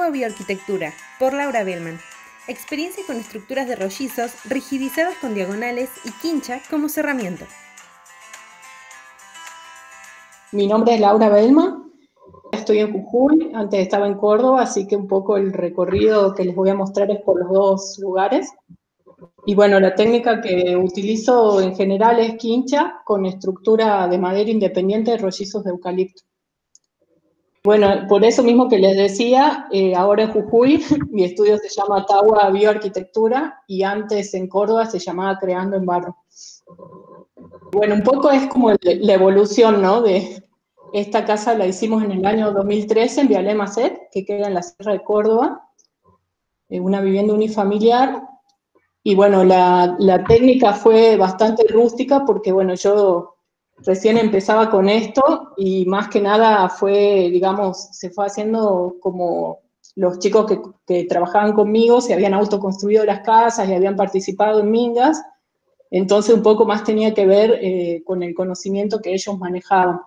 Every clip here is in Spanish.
Tagua Bioarquitectura, por Laura Bellman. Experiencia con estructuras de rollizos rigidizadas con diagonales y quincha como cerramiento. Mi nombre es Laura Bellman, estoy en Jujuy, antes estaba en Córdoba, así que un poco el recorrido que les voy a mostrar es por los dos lugares. Y bueno, la técnica que utilizo en general es quincha con estructura de madera independiente de rollizos de eucalipto. Bueno, por eso mismo que les decía, ahora en Jujuy mi estudio se llama Tagua Bioarquitectura y antes en Córdoba se llamaba Creando en Barro. Bueno, un poco es como la evolución, ¿no? De esta casa la hicimos en el año 2013 en Vialé Macet, que queda en la Sierra de Córdoba, una vivienda unifamiliar. Y bueno, la técnica fue bastante rústica porque, bueno, yo recién empezaba con esto y más que nada fue, digamos, se fue haciendo como los chicos que trabajaban conmigo se habían autoconstruido las casas y habían participado en mingas, entonces un poco más tenía que ver con el conocimiento que ellos manejaban.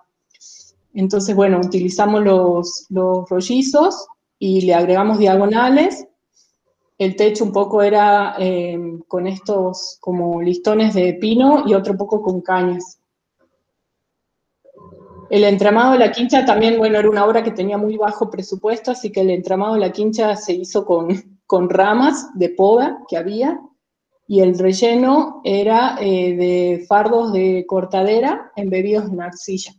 Entonces, bueno, utilizamos los rollizos y le agregamos diagonales. El techo un poco era con estos como listones de pino y otro poco con cañas. El entramado de la quincha también, bueno, era una obra que tenía muy bajo presupuesto, así que el entramado de la quincha se hizo con ramas de poda que había, y el relleno era de fardos de cortadera embebidos en arcilla.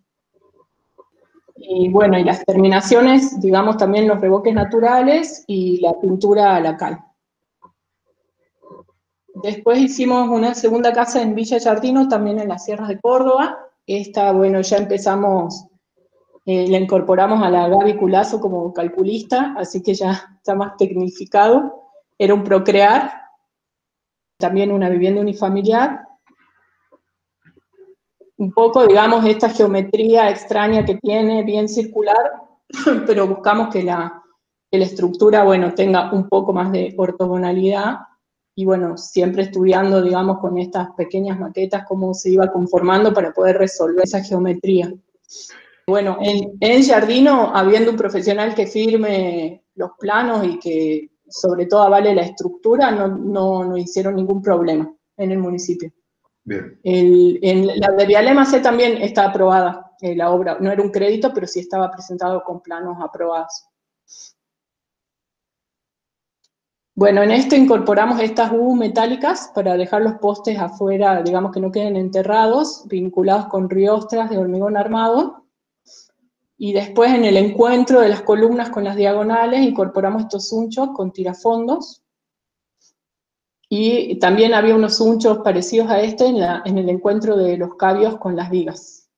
Y bueno, y las terminaciones, digamos, también los revoques naturales y la pintura a la cal. Después hicimos una segunda casa en Villa Yardino, también en las sierras de Córdoba. Esta, bueno, ya empezamos, la incorporamos a la Gaby Culazo como calculista, así que ya está más tecnificado. Era un procrear, también una vivienda unifamiliar. Un poco, digamos, esta geometría extraña que tiene, bien circular, pero buscamos que la estructura, bueno, tenga un poco más de ortogonalidad. Y bueno, siempre estudiando, digamos, con estas pequeñas maquetas cómo se iba conformando para poder resolver esa geometría. Bueno, en Giardino, habiendo un profesional que firme los planos y que sobre todo avale la estructura, no hicieron ningún problema en el municipio. Bien. En la de Vialé Macet también está aprobada la obra, no era un crédito, pero sí estaba presentado con planos aprobados. Bueno, en esto incorporamos estas U metálicas para dejar los postes afuera, digamos que no queden enterrados, vinculados con riostras de hormigón armado. Y después en el encuentro de las columnas con las diagonales incorporamos estos sunchos con tirafondos. Y también había unos sunchos parecidos a este en el encuentro de los cabios con las vigas.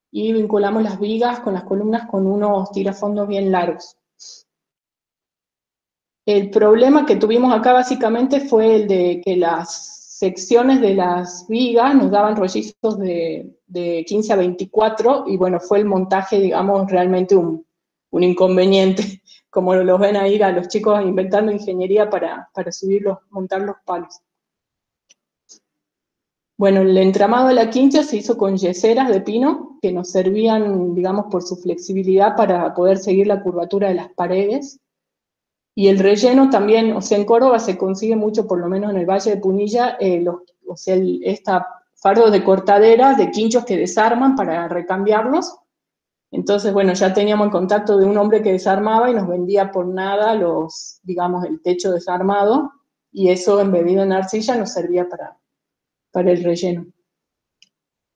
Y vinculamos las vigas con las columnas con unos tirafondos bien largos. El problema que tuvimos acá básicamente fue el de que las secciones de las vigas nos daban rollizos de 15 a 24, y bueno, fue el montaje, digamos, realmente un inconveniente, como los ven ahí a los chicos inventando ingeniería para montar los palos. Bueno, el entramado de la quincha se hizo con yeseras de pino, que nos servían, digamos, por su flexibilidad para poder seguir la curvatura de las paredes. Y el relleno también, o sea, en Córdoba se consigue mucho, por lo menos en el Valle de Punilla, fardos de cortadera, de quinchos que desarman para recambiarlos. Entonces, bueno, ya teníamos el contacto de un hombre que desarmaba y nos vendía por nada digamos, el techo desarmado, y eso embebido en arcilla nos servía para el relleno.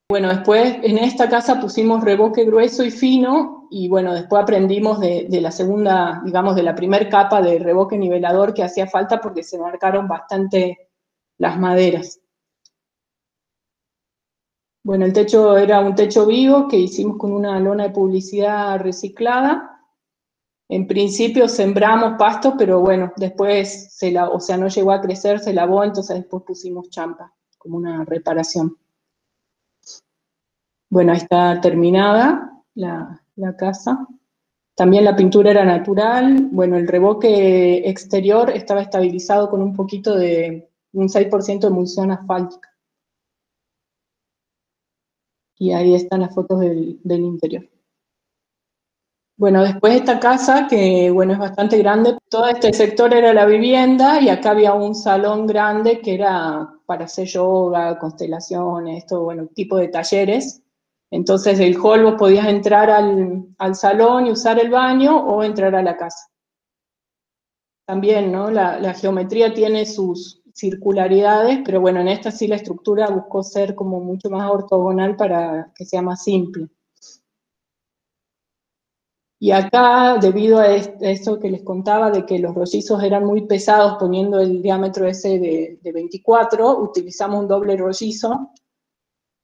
Bueno, después en esta casa pusimos revoque grueso y fino, y bueno, después aprendimos de la segunda, digamos, de la primera capa de revoque nivelador que hacía falta porque se marcaron bastante las maderas. Bueno, el techo era un techo vivo que hicimos con una lona de publicidad reciclada. En principio sembramos pasto, pero bueno, después no llegó a crecer, se lavó, entonces después pusimos champa como una reparación. Bueno, ahí está terminada la casa. También la pintura era natural. Bueno, el revoque exterior estaba estabilizado con un poquito de un 6% de emulsión asfáltica. Y ahí están las fotos del interior. Bueno, después esta casa, que bueno, es bastante grande, todo este sector era la vivienda y acá había un salón grande que era para hacer yoga, constelaciones, todo, bueno, tipo de talleres. Entonces el hall vos podías entrar al salón y usar el baño o entrar a la casa. También, ¿no? La geometría tiene sus circularidades, pero bueno, en esta sí la estructura buscó ser como mucho más ortogonal para que sea más simple. Y acá, debido a esto que les contaba, de que los rollizos eran muy pesados, poniendo el diámetro ese de 24, utilizamos un doble rollizo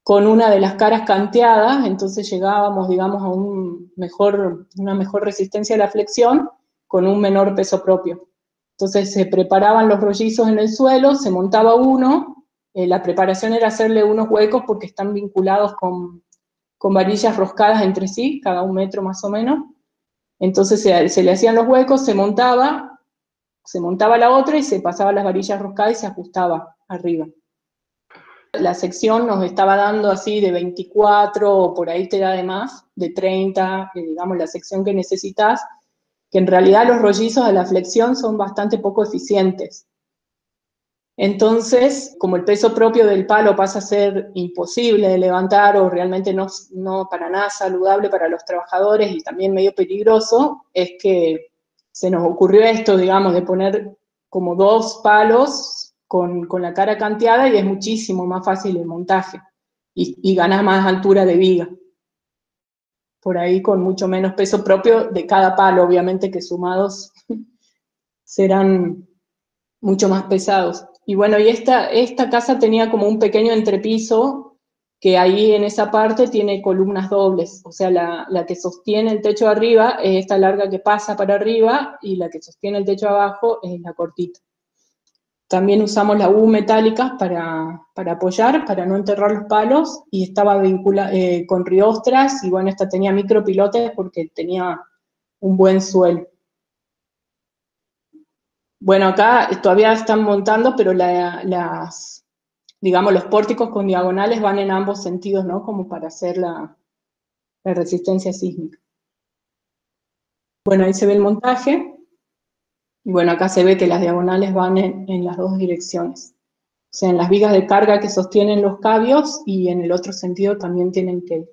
con una de las caras canteadas, entonces llegábamos, digamos, a una mejor resistencia a la flexión con un menor peso propio. Entonces se preparaban los rollizos en el suelo, se montaba uno, la preparación era hacerle unos huecos porque están vinculados con varillas roscadas entre sí, cada 1 metro más o menos. Entonces se le hacían los huecos, se montaba la otra y se pasaba las varillas roscadas y se ajustaba arriba. La sección nos estaba dando así de 24 o por ahí te da de más, de 30, digamos la sección que necesitas, que en realidad los rollizos a la flexión son bastante poco eficientes. Entonces, como el peso propio del palo pasa a ser imposible de levantar o realmente no para nada saludable para los trabajadores y también medio peligroso, es que se nos ocurrió esto, digamos, de poner como 2 palos con la cara canteada y es muchísimo más fácil el montaje y ganas más altura de viga. Por ahí con mucho menos peso propio de cada palo, obviamente que sumados serán mucho más pesados. Y bueno, y esta casa tenía como un pequeño entrepiso que ahí en esa parte tiene columnas dobles, o sea, la que sostiene el techo arriba es esta larga que pasa para arriba y la que sostiene el techo abajo es la cortita. También usamos la U metálica para apoyar, para no enterrar los palos, y estaba vinculada con riostras, y bueno, esta tenía micropilotes porque tenía un buen suelo. Bueno, acá todavía están montando, pero digamos, los pórticos con diagonales van en ambos sentidos, ¿no? Como para hacer la resistencia sísmica. Bueno, ahí se ve el montaje, y bueno, acá se ve que las diagonales van en las 2 direcciones. O sea, en las vigas de carga que sostienen los cabios, y en el otro sentido también tienen que ir.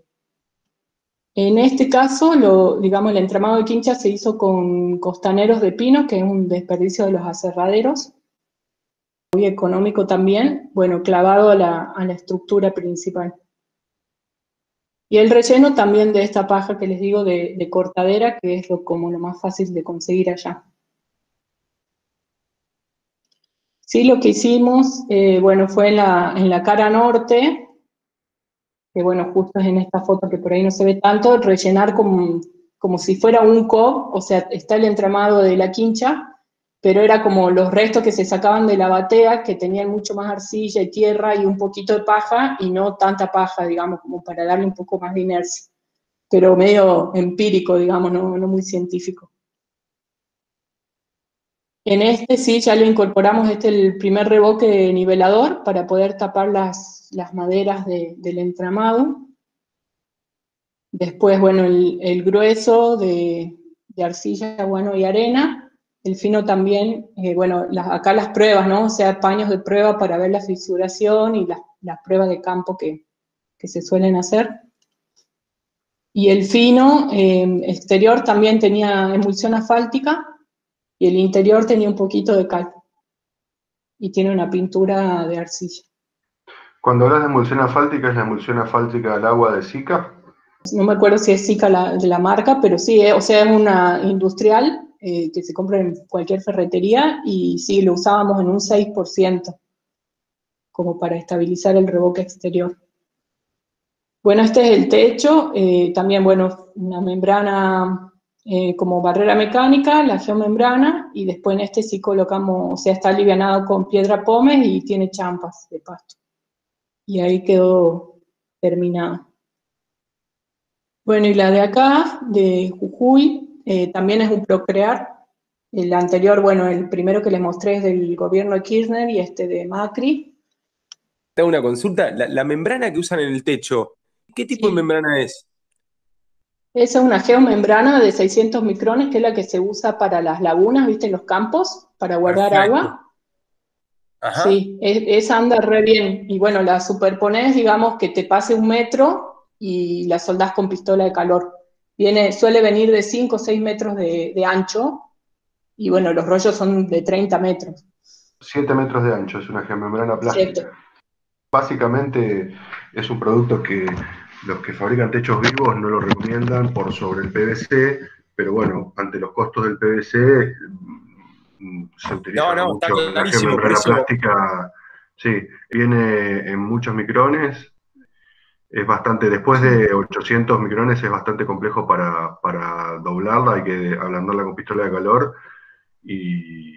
En este caso, digamos, el entramado de quincha se hizo con costaneros de pino, que es un desperdicio de los aserraderos, muy económico también, bueno, clavado a la estructura principal. Y el relleno también de esta paja que les digo de cortadera, que es como lo más fácil de conseguir allá. Sí, lo que hicimos, bueno, fue en la cara norte, que bueno, justo es en esta foto que por ahí no se ve tanto, rellenar como si fuera un cob, o sea, está el entramado de la quincha, pero era como los restos que se sacaban de la batea, que tenían mucho más arcilla y tierra y un poquito de paja, y no tanta paja, digamos, como para darle un poco más de inercia, pero medio empírico, digamos, no muy científico. En este sí, ya le incorporamos el primer revoque nivelador para poder tapar las maderas del entramado. Después, bueno, el grueso de arcilla, bueno, y arena. El fino también, bueno, acá las pruebas, ¿no? O sea, paños de prueba para ver la fisuración y las pruebas de campo que se suelen hacer. Y el fino exterior también tenía emulsión asfáltica y el interior tenía un poquito de cal. Y tiene una pintura de arcilla. Cuando hablas de emulsión asfáltica, ¿es la emulsión asfáltica del agua de Sica? No me acuerdo si es Sica de la marca, pero sí, o sea, es una industrial que se compra en cualquier ferretería y sí, lo usábamos en un 6% como para estabilizar el revoque exterior. Bueno, este es el techo, también, bueno, una membrana como barrera mecánica, la geomembrana, y después en este sí colocamos, o sea, está alivianado con piedra pómez y tiene champas de pasto. Y ahí quedó terminada. Bueno, y la de acá, de Jujuy, también es un Procrear. El anterior, bueno, el primero que les mostré es del gobierno de Kirchner y este de Macri. Te hago una consulta. La membrana que usan en el techo, ¿qué tipo de Sí. membrana es? Esa es una geomembrana de 600 micrones, que es la que se usa para las lagunas, ¿viste? En los campos, para guardar Perfecto. agua. Ajá. Sí, esa anda re bien. Y bueno, la superponés, digamos, que te pase 1 metro y la soldás con pistola de calor. Suele venir de 5 o 6 metros de ancho, y bueno, los rollos son de 30 metros. 7 metros de ancho, es una geomembrana plástica. Siete. Básicamente es un producto que los que fabrican techos vivos no lo recomiendan por sobre el PVC, pero bueno, ante los costos del PVC se utiliza No, no, está mucho la clarísimo, por geomembrana eso. plástica. Sí, viene en muchos micrones, es bastante, después de 800 micrones es bastante complejo para doblarla, hay que ablandarla con pistola de calor y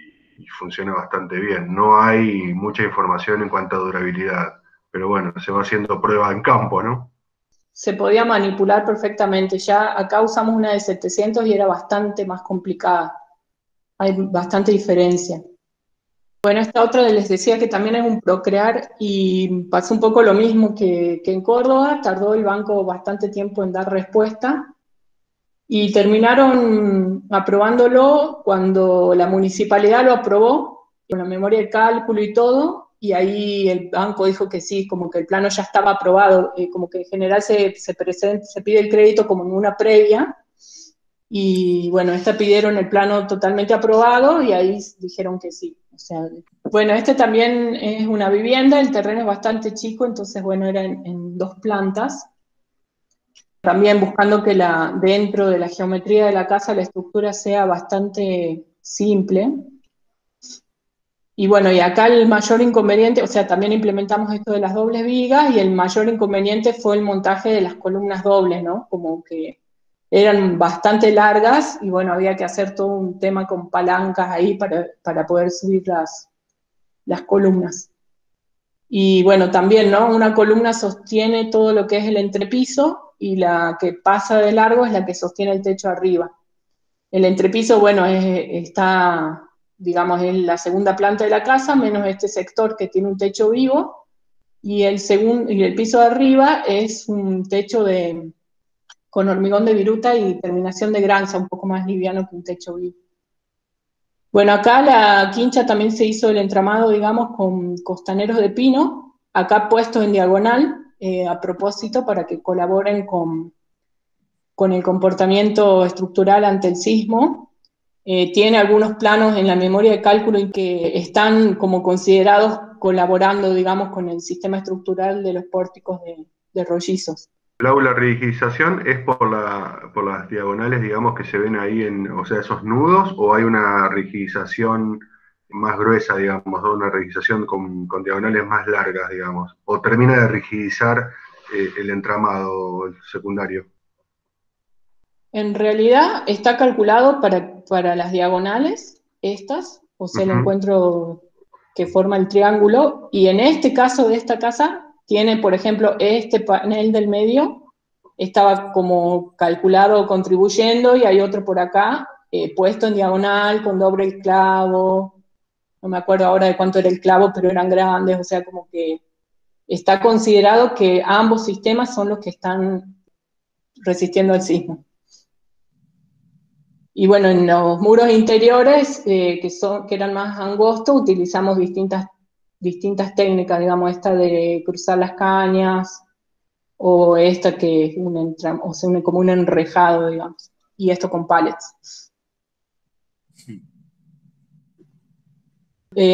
funciona bastante bien. No hay mucha información en cuanto a durabilidad, pero bueno, se va haciendo prueba en campo, ¿no? Se podía manipular perfectamente. Ya acá usamos una de 700 y era bastante más complicada. Hay bastante diferencia. Bueno, esta otra les decía que también es un Procrear, y pasó un poco lo mismo que en Córdoba. Tardó el banco bastante tiempo en dar respuesta y terminaron aprobándolo cuando la municipalidad lo aprobó, con la memoria de cálculo y todo, y ahí el banco dijo que sí, como que el plano ya estaba aprobado, como que en general se pide el crédito como en una previa, y bueno, esta pidieron el plano totalmente aprobado y ahí dijeron que sí. O sea, bueno, este también es una vivienda, el terreno es bastante chico, entonces bueno, era en 2 plantas. También buscando que dentro de la geometría de la casa la estructura sea bastante simple. Y bueno, y acá el mayor inconveniente, o sea, también implementamos esto de las dobles vigas, y el mayor inconveniente fue el montaje de las columnas dobles, ¿no? Como que eran bastante largas y bueno, había que hacer todo un tema con palancas ahí para poder subir las columnas. Y bueno, también, ¿no? Una columna sostiene todo lo que es el entrepiso, y la que pasa de largo es la que sostiene el techo arriba. El entrepiso, bueno, está, digamos, en la segunda planta de la casa, menos este sector que tiene un techo vivo, y el piso de arriba es un techo con hormigón de viruta y terminación de granza, un poco más liviano que un techo vivo. Bueno, acá la quincha también se hizo el entramado, digamos, con costaneros de pino, acá puestos en diagonal, a propósito, para que colaboren con el comportamiento estructural ante el sismo. Tiene algunos planos en la memoria de cálculo en que están como considerados colaborando, digamos, con el sistema estructural de los pórticos de rollizos. La rigidización es por las diagonales, digamos, que se ven ahí o sea, esos nudos, o hay una rigidización más gruesa, digamos, o una rigidización con diagonales más largas, digamos, o termina de rigidizar el entramado el secundario. En realidad está calculado para las diagonales, estas, o sea, el encuentro que forma el triángulo, y en este caso de esta casa tiene, por ejemplo, este panel del medio, estaba como calculado contribuyendo, y hay otro por acá, puesto en diagonal, con doble clavo, no me acuerdo ahora de cuánto era el clavo, pero eran grandes, o sea, como que está considerado que ambos sistemas son los que están resistiendo al sismo. Y bueno, en los muros interiores, que eran más angostos, utilizamos distintas técnicas, digamos, esta de cruzar las cañas, o esta que es o sea, como un enrejado, digamos, y esto con pallets.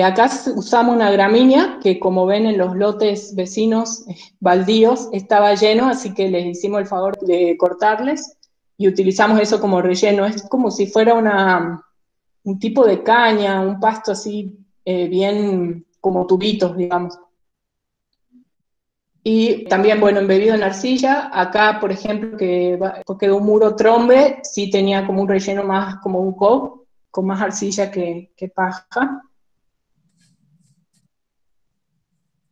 Acá usamos una gramínea que, como ven en los lotes vecinos baldíos, estaba lleno, así que les hicimos el favor de cortarles y utilizamos eso como relleno. Es como si fuera un tipo de caña, un pasto así, bien como tubitos, digamos. Y también, bueno, embebido en arcilla. Acá, por ejemplo, que quedó un muro trombe, sí tenía como un relleno más como un cob, con más arcilla que paja.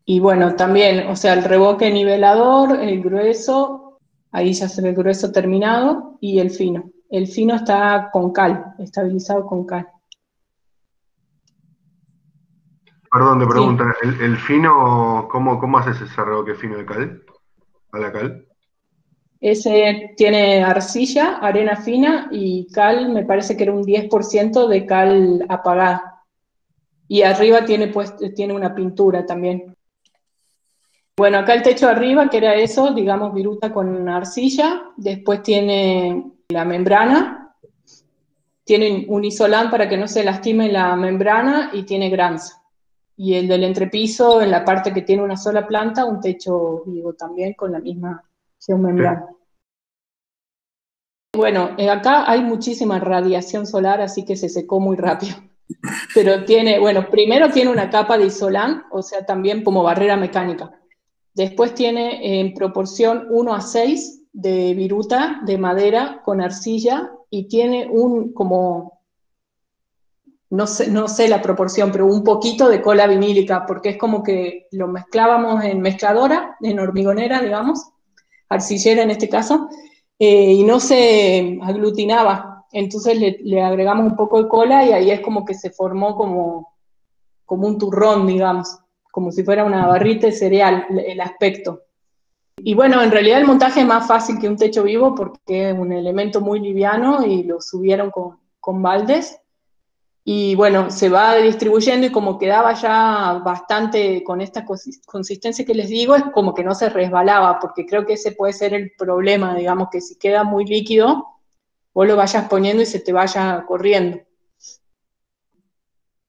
Y bueno, también, o sea, el revoque nivelador, el grueso, ahí ya se ve el grueso terminado, y el fino. El fino está con cal, estabilizado con cal. Perdón, te Sí. pregunta, ¿el fino, cómo haces ese revoque fino de cal? ¿A la cal? Ese tiene arcilla, arena fina y cal, me parece que era un 10% de cal apagada. Y arriba tiene una pintura también. Bueno, acá el techo de arriba, que era eso, digamos, viruta con arcilla. Después tiene la membrana. Tiene un isolán para que no se lastime la membrana y tiene granza. Y el del entrepiso, en la parte que tiene una sola planta, un techo vivo también con la misma geomembrana. Sí. Bueno, acá hay muchísima radiación solar, así que se secó muy rápido. Pero tiene, bueno, primero tiene una capa de isolán, o sea, también como barrera mecánica. Después tiene en proporción 1:6 de viruta de madera con arcilla y tiene no sé la proporción, pero un poquito de cola vinílica, porque es como que lo mezclábamos en mezcladora, en hormigonera, digamos, arcillera en este caso, y no se aglutinaba. Entonces le agregamos un poco de cola y ahí es como que se formó como un turrón, digamos, como si fuera una barrita de cereal, el aspecto. Y bueno, en realidad el montaje es más fácil que un techo vivo porque es un elemento muy liviano y lo subieron con baldes. Y bueno, se va distribuyendo y como quedaba ya bastante con esta consistencia que les digo, es como que no se resbalaba, porque creo que ese puede ser el problema, digamos, que si queda muy líquido, vos lo vayas poniendo y se te vaya corriendo.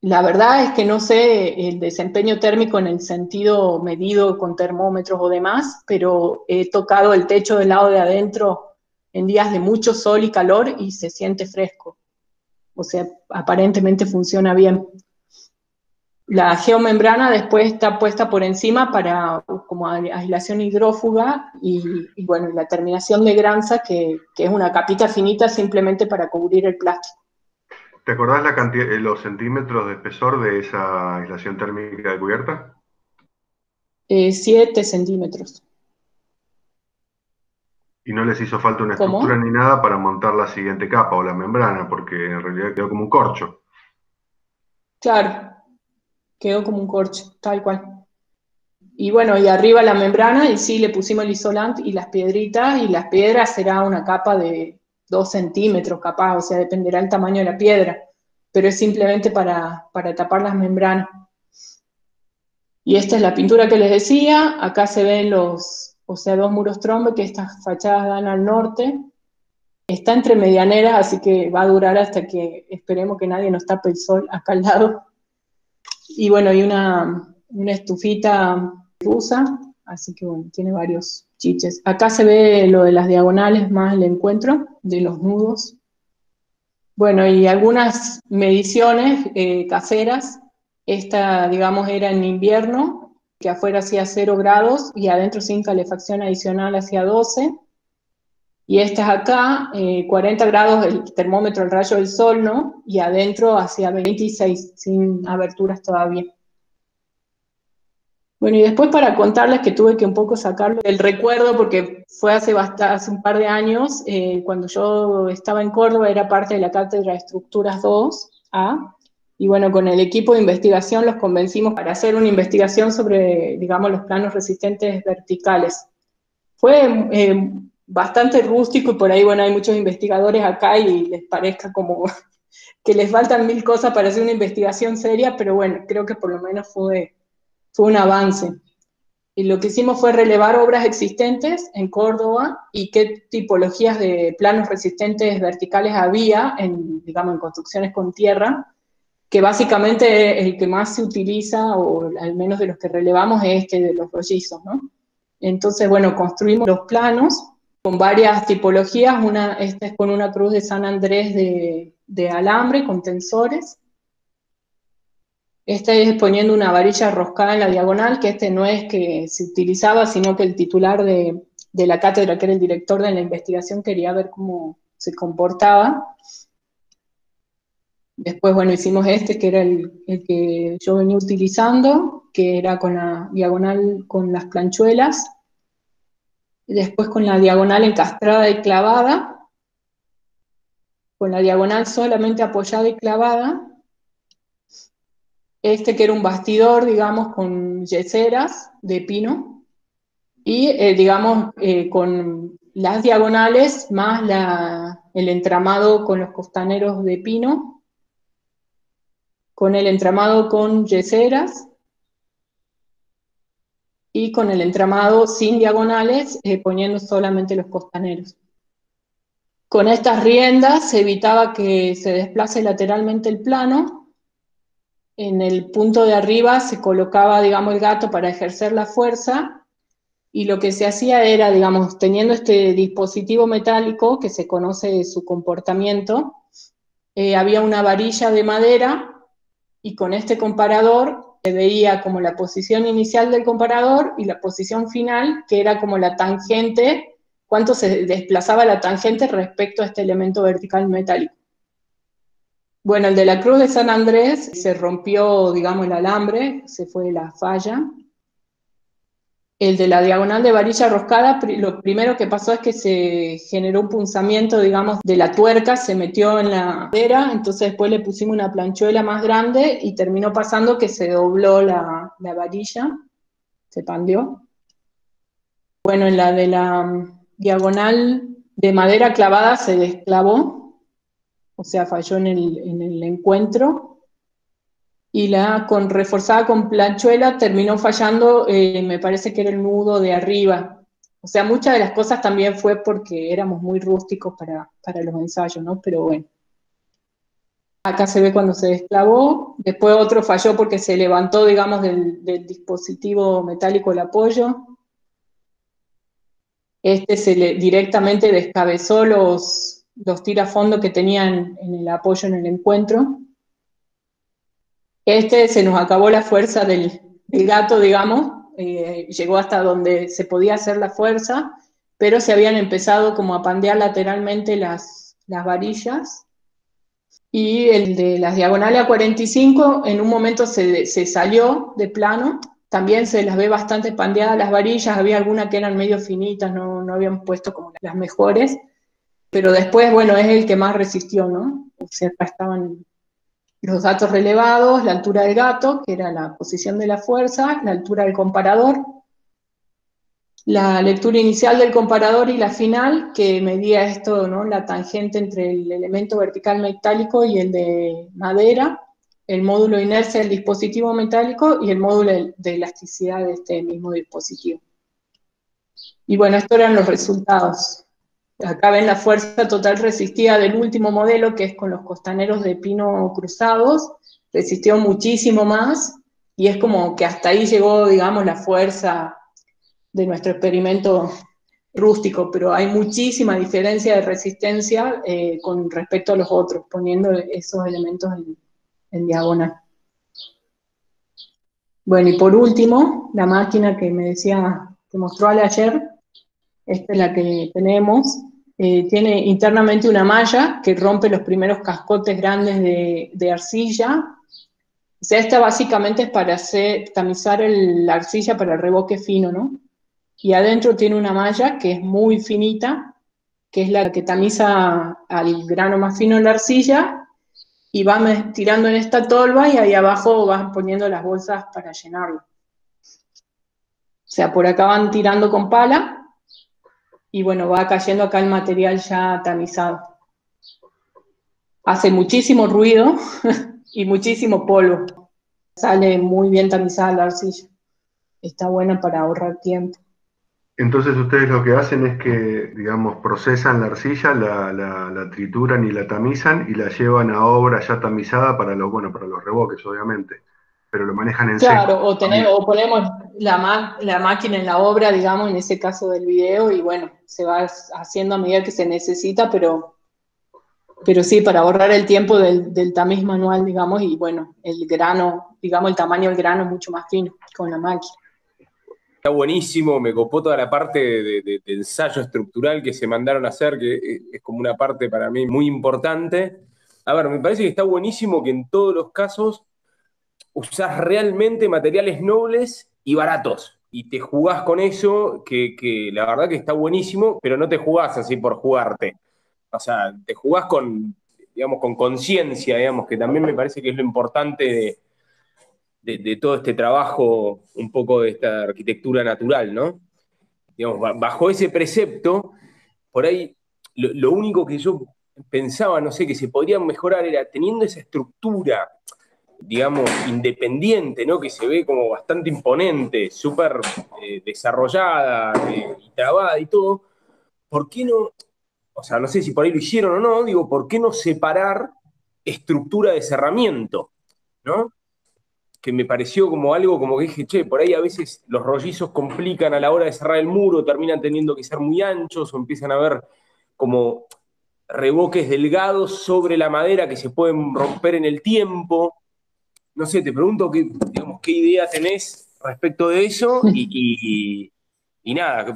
La verdad es que no sé el desempeño térmico en el sentido medido con termómetros o demás, pero he tocado el techo del lado de adentro en días de mucho sol y calor y se siente fresco. O sea, aparentemente funciona bien. La geomembrana después está puesta por encima para como aislación hidrófuga y bueno, la terminación de granza, que es una capita finita simplemente para cubrir el plástico. ¿Te acordás la cantidad, los centímetros de espesor de esa aislación térmica de cubierta? 7 centímetros. Y no les hizo falta una ¿Cómo? estructura ni nada para montar la siguiente capa o la membrana, porque en realidad quedó como un corcho. Claro, quedó como un corcho, tal cual. Y bueno, y arriba la membrana, y sí, le pusimos el isolante y las piedritas, y las piedras será una capa de 2 centímetros capaz, o sea, dependerá el tamaño de la piedra, pero es simplemente para tapar las membranas. Y esta es la pintura que les decía, acá se ven dos muros trombe, que estas fachadas dan al norte. Está entre medianeras, así que va a durar hasta que esperemos que nadie nos tape el sol acá al lado. Y bueno, hay una estufita rusa, así que bueno, tiene varios chiches. Acá se ve lo de las diagonales más el encuentro de los nudos. Bueno, y algunas mediciones caseras. Esta, digamos, era en invierno, que afuera hacía 0 grados y adentro sin calefacción adicional hacía 12. Y esta es acá, 40 grados el termómetro, el rayo del sol, ¿no? Y adentro hacía 26, sin aberturas todavía. Bueno, y después para contarles que tuve que un poco sacarlo del recuerdo, porque fue hace un par de años, cuando yo estaba en Córdoba, era parte de la cátedra de Estructuras 2A, y bueno, con el equipo de investigación los convencimos para hacer una investigación sobre, digamos, los planos resistentes verticales. Fue bastante rústico y por ahí, bueno, hay muchos investigadores acá y les parezca como que les faltan 1000 cosas para hacer una investigación seria, pero bueno, creo que por lo menos fue un avance. Y lo que hicimos fue relevar obras existentes en Córdoba y qué tipologías de planos resistentes verticales había digamos, en construcciones con tierra, que básicamente el que más se utiliza, o al menos de los que relevamos, es este de los rollizos, ¿no? Entonces, bueno, construimos los planos con varias tipologías. Esta es con una cruz de San Andrés de alambre, con tensores. Esta es poniendo una varilla roscada en la diagonal, que no es que se utilizaba, sino que el titular de la cátedra, que era el director de la investigación, quería ver cómo se comportaba. Después, bueno, hicimos que era el que yo venía utilizando, que era con la diagonal con las planchuelas. Y después con la diagonal encastrada y clavada. Con la diagonal solamente apoyada y clavada. Que era un bastidor, digamos, con yeseras de pino, y digamos, con las diagonales más el entramado con los costaneros de pino, con el entramado con yeseras y con el entramado sin diagonales, poniendo solamente los costaneros. Con estas riendas se evitaba que se desplace lateralmente el plano. En el punto de arriba se colocaba, digamos, el gato para ejercer la fuerza, y lo que se hacía era, digamos, teniendo este dispositivo metálico que se conoce su comportamiento, había una varilla de madera, y con este comparador se veía como la posición inicial del comparador y la posición final, que era como la tangente, cuánto se desplazaba la tangente respecto a este elemento vertical metálico. Bueno, el de la Cruz de San Andrés se rompió, digamos, el alambre, se fue la falla. El de la diagonal de varilla roscada, lo primero que pasó es que se generó un punzamiento, digamos, de la tuerca, se metió en la madera, entonces después le pusimos una planchuela más grande y terminó pasando que se dobló la varilla, se pandeó. Bueno, en la de la diagonal de madera clavada se desclavó, o sea, falló en el encuentro. Y la reforzada con planchuela terminó fallando, me parece que era el nudo de arriba. O sea, muchas de las cosas también fue porque éramos muy rústicos para los ensayos, ¿no? Pero bueno. Acá se ve cuando se desclavó. Después otro falló porque se levantó, digamos, del dispositivo metálico el apoyo. Directamente descabezó los tirafondos que tenían en el apoyo en el encuentro. Se nos acabó la fuerza del gato, digamos, llegó hasta donde se podía hacer la fuerza, pero se habían empezado como a pandear lateralmente las varillas, y el de las diagonales a 45 en un momento se salió de plano, también se las ve bastante pandeadas las varillas, había algunas que eran medio finitas, no habían puesto como las mejores, pero después, bueno, es el que más resistió, ¿no? O sea, acá estaban los datos relevados, la altura del gato, que era la posición de la fuerza, la altura del comparador, la lectura inicial del comparador y la final, que medía esto, ¿no? La tangente entre el elemento vertical metálico y el de madera, el módulo de inercia del dispositivo metálico y el módulo de elasticidad de este mismo dispositivo. Y bueno, estos eran los resultados. Acá ven la fuerza total resistida del último modelo, que es con los costaneros de pino cruzados, resistió muchísimo más, y es como que hasta ahí llegó, digamos, la fuerza de nuestro experimento rústico, pero hay muchísima diferencia de resistencia con respecto a los otros, poniendo esos elementos en diagonal. Bueno, y por último, la máquina que me decía, que mostró Ale ayer, esta es la que tenemos. Tiene internamente una malla que rompe los primeros cascotes grandes de arcilla. O sea, esta básicamente es para tamizar la arcilla para el revoque fino, ¿no? Y adentro tiene una malla que es muy finita, que es la que tamiza al grano más fino en la arcilla, y va tirando en esta tolva y ahí abajo van poniendo las bolsas para llenarlo. O sea, por acá van tirando con pala, y bueno, va cayendo acá el material ya tamizado. Hace muchísimo ruido y muchísimo polvo. Sale muy bien tamizada la arcilla. Está buena para ahorrar tiempo. Entonces ustedes lo que hacen es que, digamos, procesan la arcilla, la trituran y la tamizan y la llevan a obra ya tamizada para para los revoques, obviamente, pero lo manejan en seco. Claro, o ponemos la máquina en la obra, digamos, en ese caso del video, y bueno, se va haciendo a medida que se necesita, pero sí, para ahorrar el tiempo del tamiz manual, digamos, y bueno, el grano, digamos, el tamaño del grano es mucho más fino con la máquina. Está buenísimo, me copó toda la parte de ensayo estructural que se mandaron a hacer, que es como una parte para mí muy importante. A ver, me parece que está buenísimo que en todos los casos usás realmente materiales nobles y baratos, y te jugás con eso, que la verdad que está buenísimo, pero no te jugás así por jugarte. O sea, te jugás digamos, con conciencia, digamos, que también me parece que es lo importante de todo este trabajo, un poco de esta arquitectura natural, ¿no? Digamos, bajo ese precepto, por ahí lo único que yo pensaba, no sé, que se podría mejorar era teniendo esa estructura, digamos, independiente, ¿no? Que se ve como bastante imponente, súper desarrollada y trabada y todo. ¿Por qué no? O sea, no sé si por ahí lo hicieron o no, digo, ¿por qué no separar estructura de cerramiento? ¿No? Que me pareció como algo como que dije, che, por ahí a veces los rollizos complican a la hora de cerrar el muro, terminan teniendo que ser muy anchos o empiezan a haber como revoques delgados sobre la madera que se pueden romper en el tiempo. No sé, te pregunto qué, digamos, qué idea tenés respecto de eso y nada,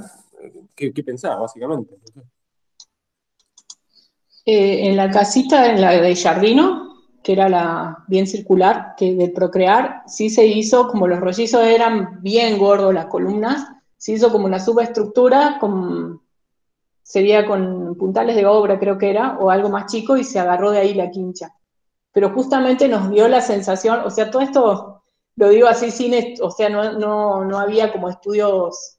¿qué pensás, básicamente? En la casita, en la de Jardino, que era la bien circular, que de Procrear, sí se hizo, como los rollizos eran bien gordos las columnas, se hizo como una subestructura, sería con puntales de obra creo que era, o algo más chico, y se agarró de ahí la quincha. Pero justamente nos dio la sensación, o sea, todo esto lo digo así o sea, no había como estudios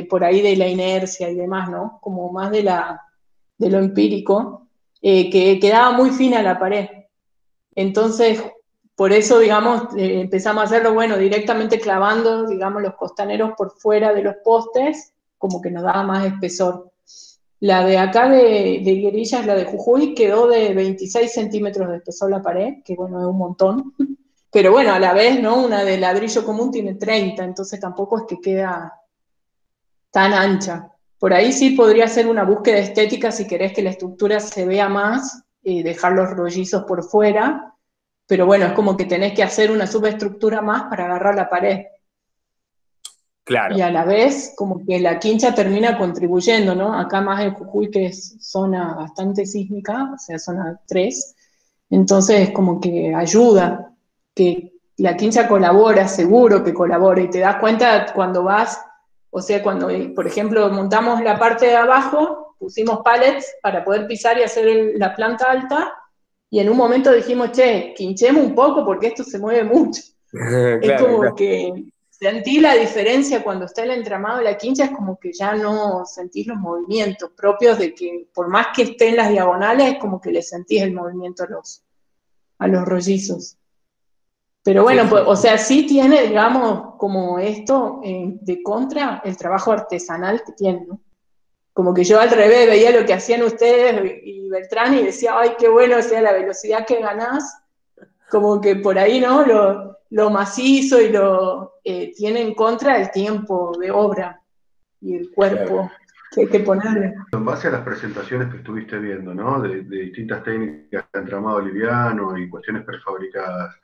por ahí de la inercia y demás, ¿no? Como más de lo empírico, que quedaba muy fina la pared. Entonces, por eso, digamos, empezamos a hacerlo, bueno, directamente clavando, digamos, los costaneros por fuera de los postes, como que nos daba más espesor. La de acá de Guerillas, la de Jujuy, quedó de 26 centímetros de espesor la pared, que bueno, es un montón. Pero bueno, a la vez, ¿no? Una de ladrillo común tiene 30, entonces tampoco es que queda tan ancha. Por ahí sí podría ser una búsqueda estética si querés que la estructura se vea más, dejar los rollizos por fuera, pero bueno, es como que tenés que hacer una subestructura más para agarrar la pared. Claro. Y a la vez, como que la quincha termina contribuyendo, ¿no? Acá más en Jujuy, que es zona bastante sísmica, o sea, zona 3, entonces como que ayuda, que la quincha colabora, seguro que colabora, y te das cuenta cuando vas, o sea, cuando, por ejemplo, montamos la parte de abajo, pusimos pallets para poder pisar y hacer la planta alta, y en un momento dijimos, che, quinchemos un poco porque esto se mueve mucho. Es Claro, como claro. que sentí la diferencia cuando está el entramado de la quincha, es como que ya no sentís los movimientos propios de que, por más que estén las diagonales, es como que le sentís el movimiento a los rollizos. Pero bueno, Sí, pues, sí. o sea, sí tiene, digamos, como esto de contra el trabajo artesanal que tiene, ¿no? Como que yo al revés veía lo que hacían ustedes y Beltrán y decía, ay, qué bueno, o sea, la velocidad que ganás, como que por ahí, ¿no? Lo macizo y lo tiene en contra el tiempo de obra y el Claro. cuerpo que hay que ponerle. En base a las presentaciones que estuviste viendo, ¿no? De distintas técnicas de entramado liviano y cuestiones prefabricadas,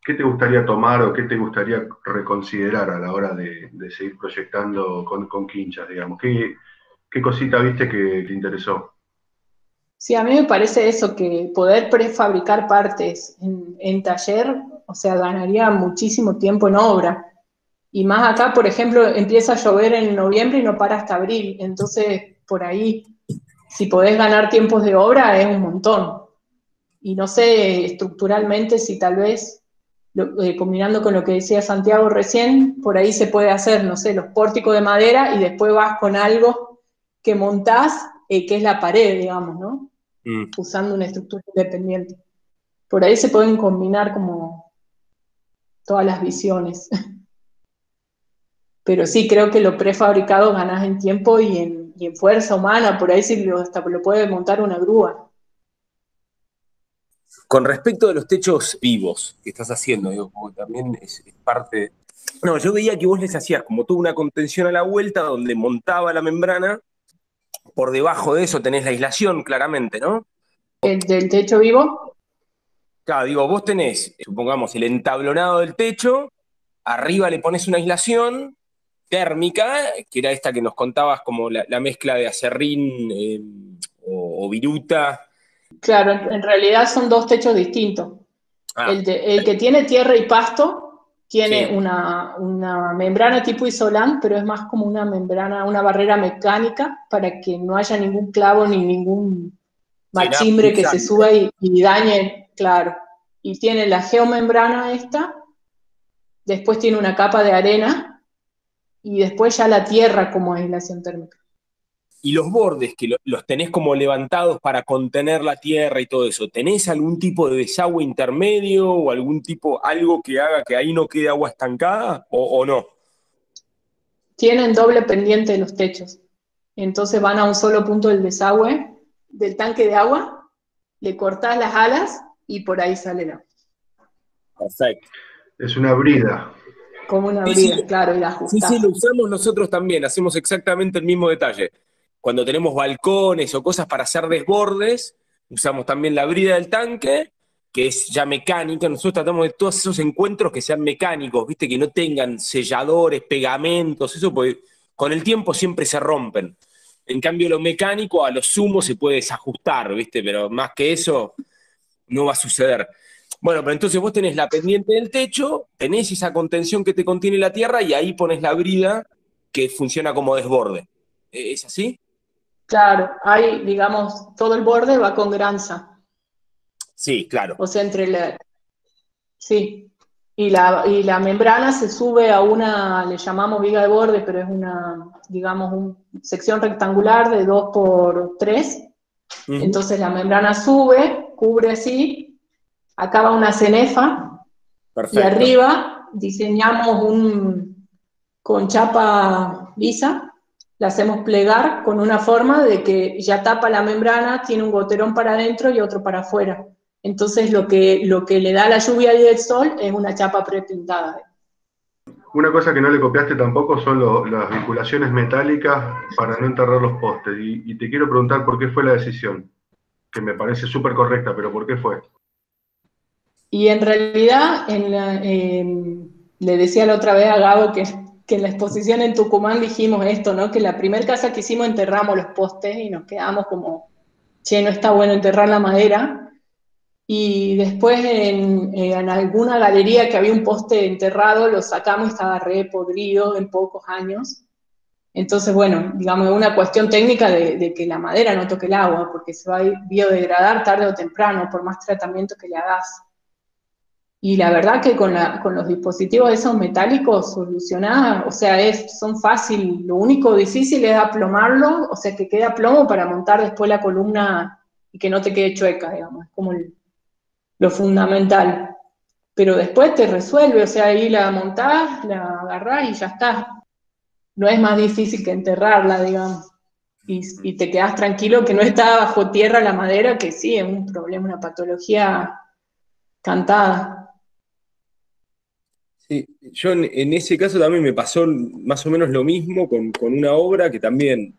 ¿qué te gustaría tomar o qué te gustaría reconsiderar a la hora de seguir proyectando con quinchas, digamos? ¿Qué cosita viste que te interesó? Sí, a mí me parece eso, que poder prefabricar partes en taller, o sea, ganaría muchísimo tiempo en obra. Y más acá, por ejemplo, empieza a llover en noviembre y no para hasta abril. Entonces, por ahí, si podés ganar tiempos de obra, es un montón. Y no sé estructuralmente si tal vez, combinando con lo que decía Santiago recién, por ahí se puede hacer, no sé, los pórticos de madera y después vas con algo que montás, que es la pared, digamos, ¿no? Mm. Usando una estructura independiente. Por ahí se pueden combinar como todas las visiones. Pero sí, creo que lo prefabricado ganás en tiempo y en fuerza humana, por ahí sí hasta lo puede montar una grúa. Con respecto de los techos vivos que estás haciendo, digo, como también es parte. No, yo veía que vos les hacías como toda una contención a la vuelta donde montaba la membrana, por debajo de eso tenés la aislación, claramente, ¿no? El del techo vivo, Claro, digo, vos tenés, supongamos, el entablonado del techo, arriba le pones una aislación térmica, que era esta que nos contabas como la mezcla de acerrín o viruta. claro, en realidad son dos techos distintos. Ah, El que tiene tierra y pasto tiene sí. una membrana tipo isolán, pero es más como una membrana, una barrera mecánica para que no haya ningún clavo ni ningún Sí, nada machimbre que se punzante. suba y dañe, claro. Y tiene la geomembrana esta, después tiene una capa de arena y después ya la tierra como aislación térmica. Y los bordes, que los tenés como levantados para contener la tierra y todo eso, ¿tenés algún tipo de desagüe intermedio o algún tipo, algo que haga que ahí no quede agua estancada o no? Tienen doble pendiente los techos. Entonces van a un solo punto del desagüe del tanque de agua, le cortás las alas y por ahí sale el agua. Perfecto. Es una brida. Como una Sí, brida, sí, claro, y la sí, ajustás. lo usamos nosotros también, hacemos exactamente el mismo detalle. Cuando tenemos balcones o cosas para hacer desbordes, usamos también la brida del tanque, que es ya mecánica. Nosotros tratamos de todos esos encuentros que sean mecánicos, ¿viste? Que no tengan selladores, pegamentos, eso, porque con el tiempo siempre se rompen. En cambio, lo mecánico a lo sumo se puede desajustar, ¿viste? Pero más que eso no va a suceder. Bueno, pero entonces vos tenés la pendiente del techo, tenés esa contención que te contiene la tierra y ahí pones la brida que funciona como desborde. ¿Es así? Claro, hay, digamos, todo el borde va con granza. Sí, claro. O sea, entre la... Sí. Y la membrana se sube a una, le llamamos viga de borde, pero es una, digamos, una sección rectangular de 2 por 3. Ujú. Entonces la membrana sube, cubre así, acaba una cenefa y Perfecto. arriba diseñamos con chapa lisa, la hacemos plegar con una forma de que ya tapa la membrana, tiene un goterón para adentro y otro para afuera. Entonces lo que le da la lluvia y el sol es una chapa prepintada. Una cosa que no le copiaste tampoco son las vinculaciones metálicas para no enterrar los postes. Y te quiero preguntar por qué fue la decisión, que me parece súper correcta, pero ¿por qué fue? Y en realidad, le decía la otra vez a Gabo que en la exposición en Tucumán dijimos esto, ¿no? Que la primera casa que hicimos enterramos los postes y nos quedamos como, che, no está bueno enterrar la madera. Y después en alguna galería que había un poste enterrado, lo sacamos y estaba re podrido en pocos años. Entonces, bueno, digamos, es una cuestión técnica de que la madera no toque el agua, porque se va a biodegradar tarde o temprano, por más tratamiento que le hagas. Y la verdad que con los dispositivos esos metálicos solucionar, o sea, son fácil. Lo único difícil es aplomarlo, o sea, que quede a plomo para montar después la columna y que no te quede chueca, digamos, es como lo fundamental. Pero después te resuelve, o sea, ahí la montás, la agarrás y ya está. No es más difícil que enterrarla, digamos. Y te quedás tranquilo que no está bajo tierra la madera, que sí, es un problema, una patología cantada. Sí, yo en ese caso también me pasó más o menos lo mismo con una obra que también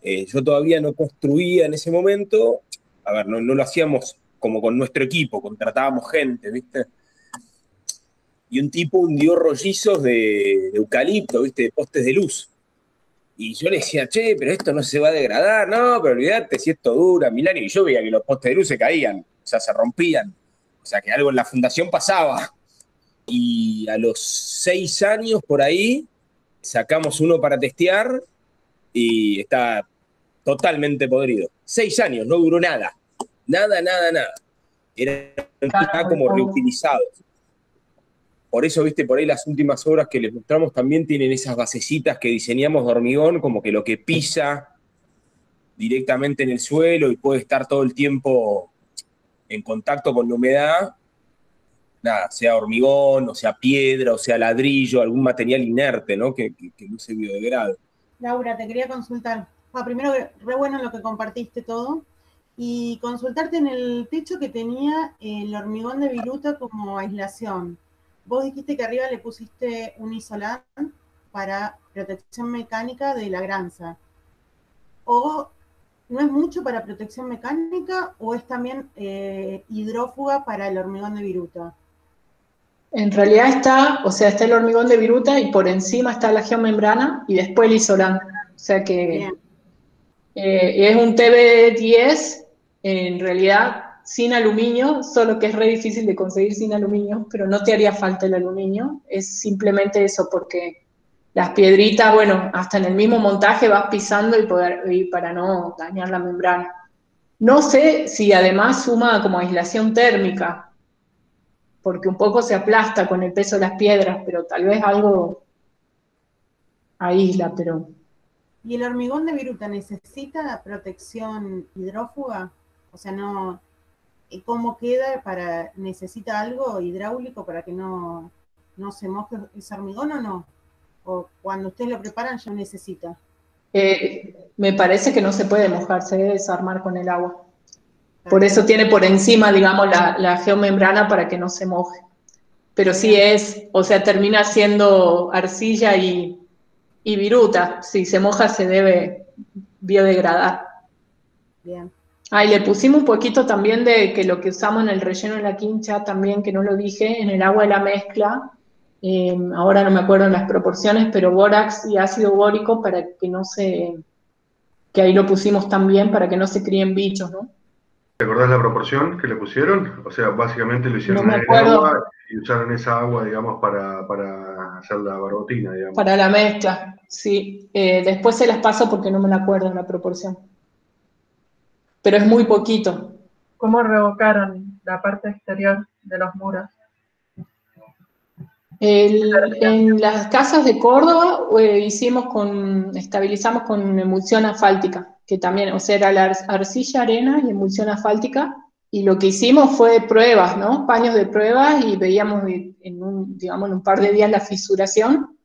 yo todavía no construía en ese momento. A ver, no lo hacíamos como con nuestro equipo, contratábamos gente, ¿viste? Y un tipo hundió rollizos de eucalipto, ¿viste? De postes de luz. Y yo le decía, che, pero esto no se va a degradar, no, pero olvídate si esto dura 1000 años. Y yo veía que los postes de luz se caían, o sea, se rompían. O sea, que algo en la fundación pasaba. Y a los 6 años por ahí sacamos uno para testear y está totalmente podrido. 6 años, no duró nada. Nada, nada, nada. Está como reutilizado. Por eso, viste, por ahí las últimas obras que les mostramos también tienen esas basecitas que diseñamos de hormigón, como que lo que pisa directamente en el suelo y puede estar todo el tiempo en contacto con la humedad, nada, sea hormigón, o sea piedra, o sea ladrillo, algún material inerte, ¿no? Que no se biodegrade. Laura, te quería consultar. Primero, re bueno lo que compartiste todo. Y consultarte en el techo que tenía el hormigón de viruta como aislación. Vos dijiste que arriba le pusiste un isolán para protección mecánica de la granza. ¿O no es mucho para protección mecánica o es también hidrófuga para el hormigón de viruta? En realidad está el hormigón de viruta y por encima está la geomembrana y después el isolán. O sea que es un TB10, en realidad sin aluminio, solo que es re difícil de conseguir sin aluminio, pero no te haría falta el aluminio, es simplemente eso, porque las piedritas, bueno, hasta en el mismo montaje vas pisando y para no dañar la membrana. No sé si además suma como aislación térmica, porque un poco se aplasta con el peso de las piedras, pero tal vez algo aísla, pero ¿Y el hormigón de viruta necesita protección hidrófuga? O sea, no, ¿cómo queda necesita algo hidráulico para que no se moje ese hormigón o no? ¿O cuando ustedes lo preparan ya necesita? Me parece que no se puede mojar, se debe desarmar con el agua. Por Perfecto. eso tiene por encima, digamos, la geomembrana para que no se moje. Pero sí o sea, termina siendo arcilla y viruta. Si se moja se debe biodegradar. Bien. Ah, y le pusimos un poquito también de que lo que usamos en el relleno de la quincha, también, que no lo dije, en el agua de la mezcla, ahora no me acuerdo las proporciones, pero bórax y ácido bórico para que no que ahí lo pusimos también para que no se críen bichos, ¿no? ¿Te acordás la proporción que le pusieron? O sea, básicamente lo hicieron No me en el acuerdo. agua y usaron esa agua, digamos, para hacer la barbotina, digamos. Para la mezcla, sí. Después se las paso porque no me la acuerdo en la proporción. Pero es muy poquito. ¿Cómo revocaron la parte exterior de los muros? En las casas de Córdoba estabilizamos con emulsión asfáltica, que también, o sea, era la arcilla, arena y emulsión asfáltica. Y lo que hicimos fue pruebas, ¿no? Paños de pruebas y veíamos digamos, en un par de días la fisuración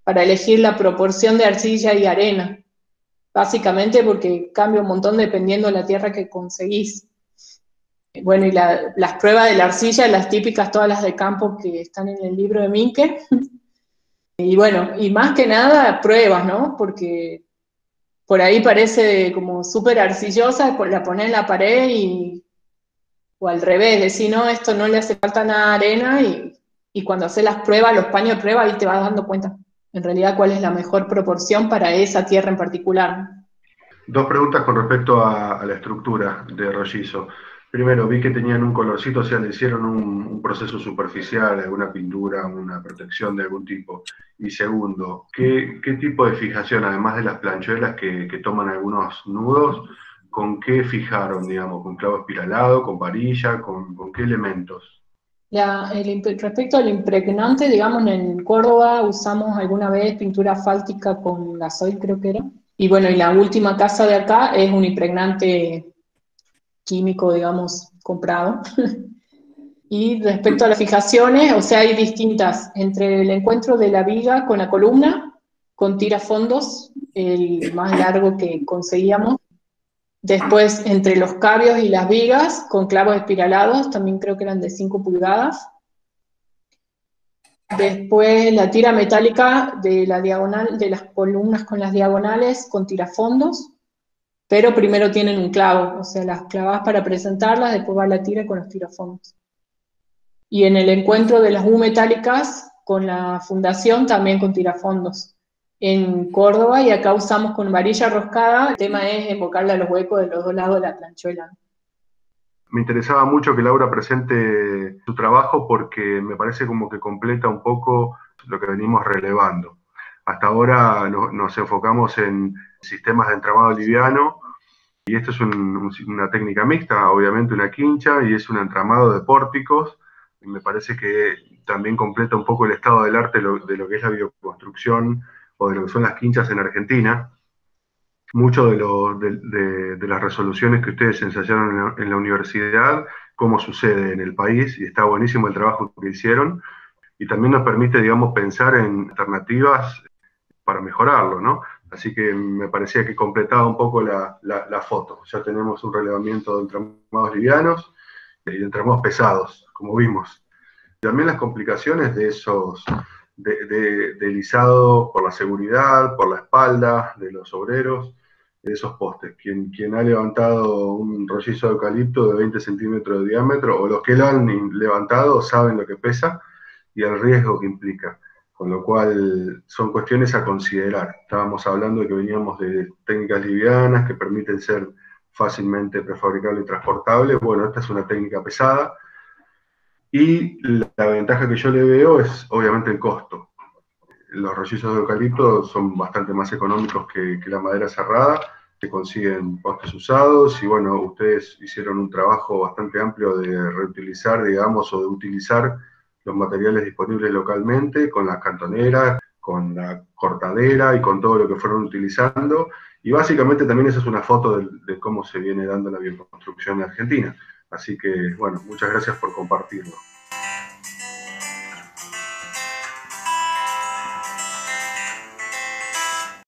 para elegir la proporción de arcilla y arena. Básicamente porque cambia un montón dependiendo de la tierra que conseguís. Bueno, y las pruebas de la arcilla, las típicas, todas las de campo que están en el libro de Minke. Y bueno, y más que nada pruebas, ¿no? Porque por ahí parece como súper arcillosa, la ponés en la pared o al revés, decís, no, esto no le hace falta nada de arena y cuando haces las pruebas, los paños de prueba, ahí te vas dando cuenta en realidad cuál es la mejor proporción para esa tierra en particular. Dos preguntas con respecto a la estructura de rollizo. Primero, vi que tenían un colorcito, o sea, le hicieron un proceso superficial, alguna pintura, una protección de algún tipo. Y segundo, ¿qué tipo de fijación, además de las planchuelas que toman algunos nudos, con qué fijaron, digamos? ¿Con clavo espiralado, con varilla, con qué elementos? Respecto al impregnante, digamos, en Córdoba usamos alguna vez pintura asfáltica con gasoil, creo que era. Y bueno, y la última casa de acá es un impregnante químico, digamos, comprado. Y respecto a las fijaciones, o sea, hay distintas, entre el encuentro de la viga con la columna, con tirafondos, el más largo que conseguíamos. Después, entre los cabios y las vigas, con clavos espiralados, también creo que eran de 5 pulgadas. Después, la tira metálica de la diagonal, de las columnas con las diagonales, con tirafondos, pero primero tienen un clavo, o sea, las clavas para presentarlas, después va la tira con los tirafondos. Y en el encuentro de las U metálicas con la fundación, también con tirafondos. En Córdoba, y acá usamos con varilla roscada, el tema es enfocarle a los huecos de los dos lados de la planchuela. Me interesaba mucho que Laura presente su trabajo porque me parece como que completa un poco lo que venimos relevando. Hasta ahora nos enfocamos en sistemas de entramado liviano y esto es una técnica mixta, obviamente una quincha y es un entramado de pórticos. Y me parece que también completa un poco el estado del arte de lo que es la bioconstrucción o de lo que son las quinchas en Argentina. Mucho de las resoluciones que ustedes ensayaron en la universidad, cómo sucede en el país, y está buenísimo el trabajo que hicieron, y también nos permite, digamos, pensar en alternativas para mejorarlo, ¿no? Así que me parecía que completaba un poco la foto. Ya tenemos un relevamiento de entramados livianos y de entramados pesados, como vimos. También las complicaciones de esos de lisado por la seguridad, por la espalda de los obreros, de esos postes. Quien ha levantado un rollizo de eucalipto de 20 centímetros de diámetro, o los que lo han levantado, saben lo que pesa y el riesgo que implica. Con lo cual son cuestiones a considerar. Estábamos hablando de que veníamos de técnicas livianas que permiten ser fácilmente prefabricable y transportable. Bueno, esta es una técnica pesada. Y la ventaja que yo le veo es obviamente el costo. Los rollizos de eucalipto son bastante más económicos que la madera cerrada, se consiguen postes usados y bueno, ustedes hicieron un trabajo bastante amplio de reutilizar, digamos, o de utilizar los materiales disponibles localmente con las cantoneras, con la cortadera y con todo lo que fueron utilizando, y básicamente también esa es una foto de cómo se viene dando la bioconstrucción en Argentina. Así que, bueno, muchas gracias por compartirlo.